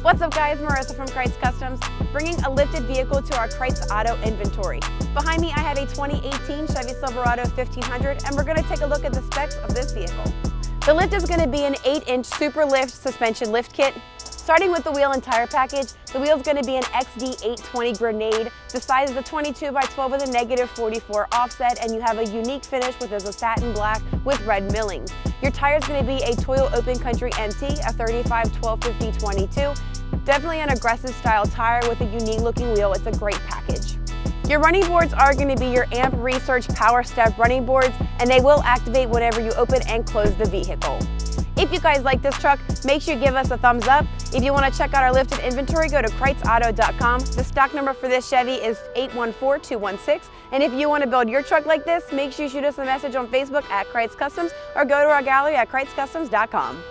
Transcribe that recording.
What's up guys, Marissa from Krietz Customs, bringing a lifted vehicle to our Krietz Auto inventory. Behind me I have a 2018 Chevy Silverado 1500 and we're going to take a look at the specs of this vehicle. The lift is going to be an 8-inch SuperLift Suspension Lift Kit. Starting with the wheel and tire package, the wheel is going to be an XD820 Grenade. The size is a 22x12 with a -44 offset, and you have a unique finish which is a satin black with red millings. Your tire is going to be a Toyo Open Country MT, a 35/12/50/22. Definitely an aggressive style tire with a unique looking wheel. It's a great package. Your running boards are going to be your AMP Research Power Step running boards, and they will activate whenever you open and close the vehicle. If you guys like this truck, make sure you give us a thumbs up. If you want to check out our lifted inventory, go to KreitzAuto.com. The stock number for this Chevy is 814216. And if you want to build your truck like this, make sure you shoot us a message on Facebook at Krietz Customs or go to our gallery at KreitzCustoms.com.